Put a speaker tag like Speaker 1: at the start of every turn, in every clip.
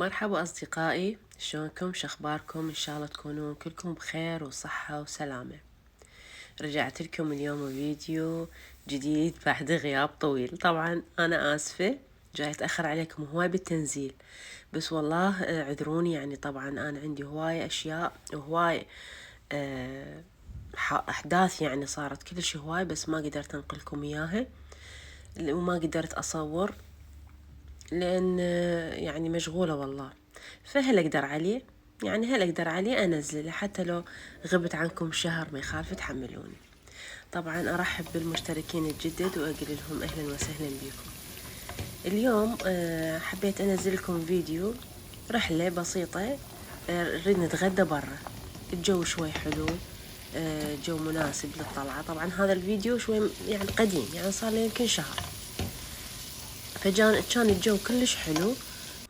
Speaker 1: مرحبا أصدقائي، شلونكم؟ شخباركم؟ إن شاء الله تكونون كلكم بخير وصحة وسلامة. رجعت لكم اليوم فيديو جديد بعد غياب طويل. طبعا أنا آسفة جاي أتأخر عليكم هواي بالتنزيل، بس والله عذروني. يعني طبعا أنا عندي هواي أشياء وهواي أحداث يعني صارت كلش هواي، بس ما قدرت أنقلكم إياها وما قدرت أصور لأن يعني مشغولة والله. فهل أقدر عليه؟ يعني هل أقدر عليه أنزله حتى لو غبت عنكم شهر، ما يخالف تحملوني. طبعا أرحب بالمشتركين الجدد وأقول لهم أهلا وسهلا بكم. اليوم حبيت أنزل لكم فيديو رحلة بسيطة. نريد نتغدى برا، الجو شوي حلو، جو مناسب للطلعة. طبعا هذا الفيديو شوي يعني قديم، يعني صار لي يمكن شهر. كان الجو كلش حلو،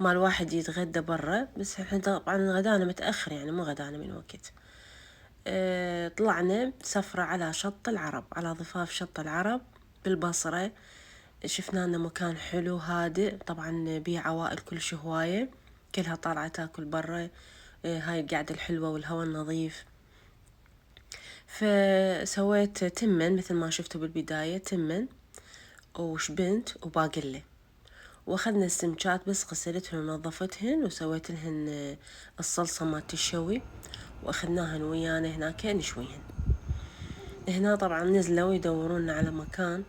Speaker 1: ما الواحد يتغدى برا، بس احنا طبعا غدانا متأخر، يعني مو غدانا من وقت. طلعنا سفرة على شط العرب، على ضفاف شط العرب بالبصرة. شفنا لنا مكان حلو هادئ، طبعا بيه عوائل كلش هواية، كلها طالعة تاكل برا. هاي القعدة الحلوة والهواء النظيف. فسويت تمن مثل ما شفتوا بالبداية، تمن وشبنت وباقلة، واخذنا السمكات بس غسلتهن ونظفتهن وسويت لهن الصلصة مالت الشوي، واخذناهن ويانا هناك نشويهن. هنا طبعا نزلوا يدورون على مكان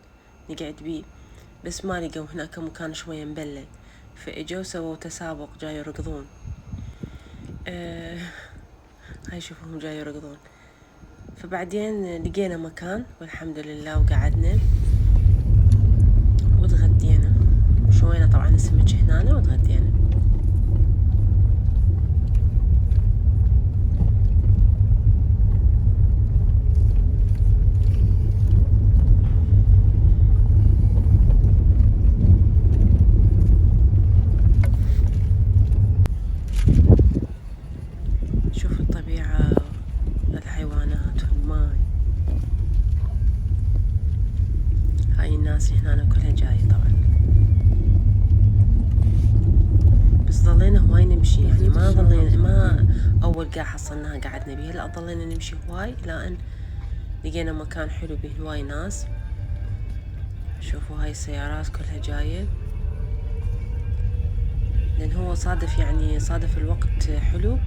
Speaker 1: نقعد بيه، بس ما لقوا هناك مكان شوية مبلل، فاجوا سووا تسابق جاي يركضون. هاي شوفوهم جاي يركضون. فبعدين لقينا مكان والحمد لله وقعدنا وتغدينا، شوينا طبعا السمك هنا وتغدينا. شوف الطبيعة، الحيوانات والماي. هاي الناس هنا كلها جاية طبعا، بس ظلينا هواي نمشي، يعني ما ظلينا، ما أول قاع حصلناها قعدنا بيها، لا ظلينا نمشي هواي لأن لقينا مكان حلو بيه هواي ناس. شوفوا هاي السيارات كلها جاية، لأن هو صادف، يعني صادف الوقت حلو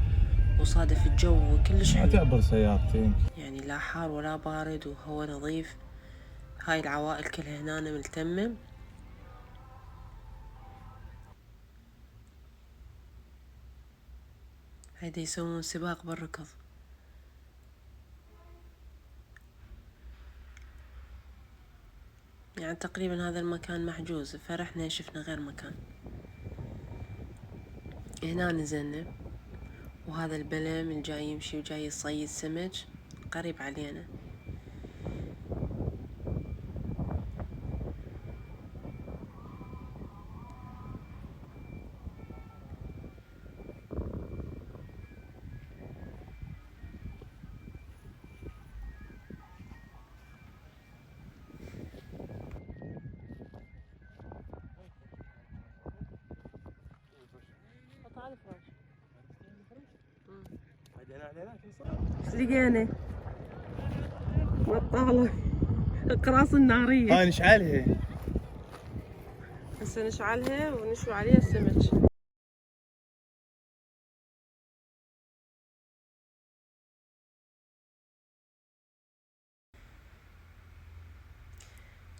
Speaker 1: وصادف الجو كلش
Speaker 2: ما
Speaker 1: حلو،
Speaker 2: تعبر سيارتين،
Speaker 1: يعني لا حار ولا بارد وهو نظيف. هاي العوائل كلها هنا ملتمة. هيدا يسوون سباق بالركض. يعني تقريبا هذا المكان محجوز، فرحنا شفنا غير مكان. هنا نزلنا، وهذا البلم اللي جاي يمشي وجاي يصيد سمك قريب علينا. ايش لقينا؟ بطالة اقراص النارية.
Speaker 2: هاي نشعلها.
Speaker 1: هسه نشعلها ونشوي عليها السمك.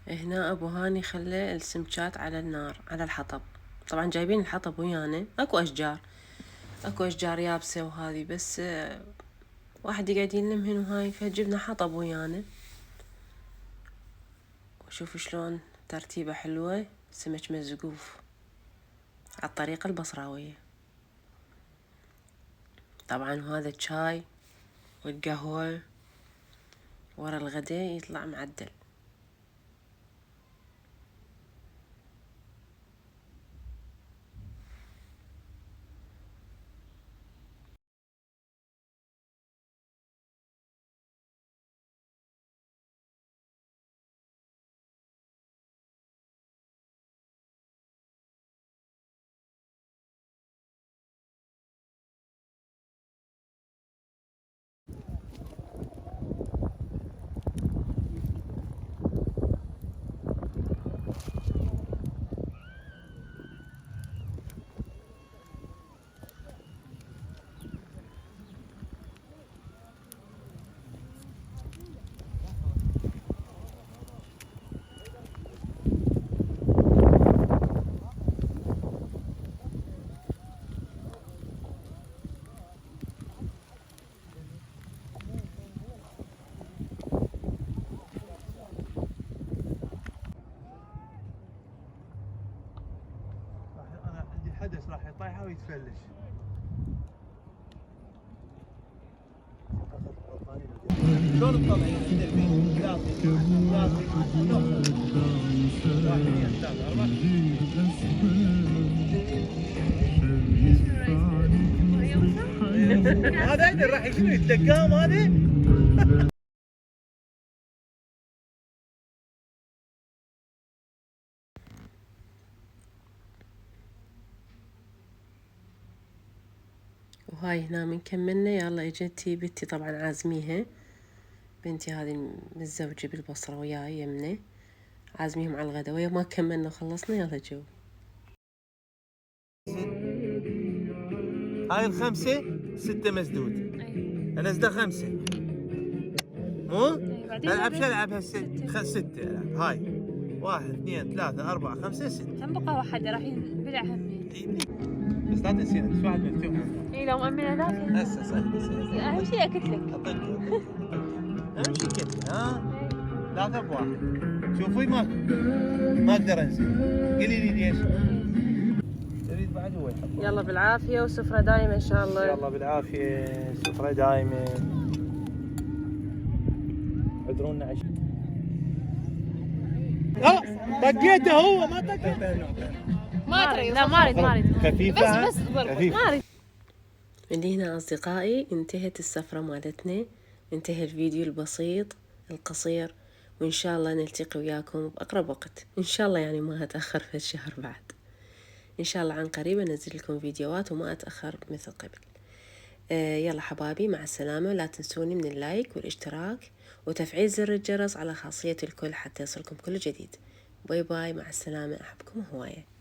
Speaker 1: هنا ابو هاني خلى السمكات على النار، على الحطب. طبعا جايبين الحطب ويانا، اكو اشجار، اكو اشجار يابسة وهذي، بس واحد يقعد يلمهن وهاي، فجبنا حطب ويانا. وشوفوا شلون ترتيبة حلوة، سمك مزقوف على الطريقة البصراوية. طبعا وهذا الشاي والقهوة ورا الغداء يطلع معدل.
Speaker 2: الحدث راح يطيحه ويتفلش. شلون تطلعين الفيديو؟ يعطي واحد اثنين ثلاثة أربعة. هذا يدري راح شنو يتلقاهم هذا؟
Speaker 1: وهاي هنا من كملنا. يلا اجتي بنتي طبعا عازميها، بنتي هذه متزوجة بالبصرة وياي يمنا، عازميهم على الغدا ويا ما كملنا وخلصنا. يلا جو.
Speaker 2: هاي الخمسة 6 مسدود. أنا أزدى 5 مو؟ ألعب شو ألعب هسه؟ 6 ألعب. هاي 1 2 3 4 5 6.
Speaker 3: هم بقى واحدة راح ينبلع همين.
Speaker 2: بس لا تنسين في واحد مفتوح.
Speaker 3: اي لو مأمنة ذاك
Speaker 2: هسه صحيح.
Speaker 3: اهم شيء اكت لك.
Speaker 2: أطق أهم شيء كذا ها؟ 3 بواحد. شوفي ما أقدر أنزل. قولي لي ليش؟ تريد بعد هو يحب.
Speaker 1: يلا بالعافية وسفرة دايمة إن شاء الله.
Speaker 2: يلا بالعافية سفرة دايمة. عذرونا عشاء. طقيته هو ما طقيته.
Speaker 3: ما اريد لا ما اريد
Speaker 2: خفيفة
Speaker 3: بس
Speaker 2: خفيفة.
Speaker 3: ما اريد.
Speaker 1: من هنا أصدقائي انتهت السفرة مالتنا، انتهى الفيديو البسيط القصير، وإن شاء الله نلتقي وياكم بأقرب وقت إن شاء الله، يعني ما أتأخر في الشهر بعد إن شاء الله. عن قريب أنزل لكم فيديوهات وما أتأخر مثل قبل. يلا حبايبي مع السلامة، لا تنسوني من اللايك والاشتراك وتفعيل زر الجرس على خاصية الكل حتى يصلكم كل جديد. باي باي، مع السلامة، أحبكم هواية.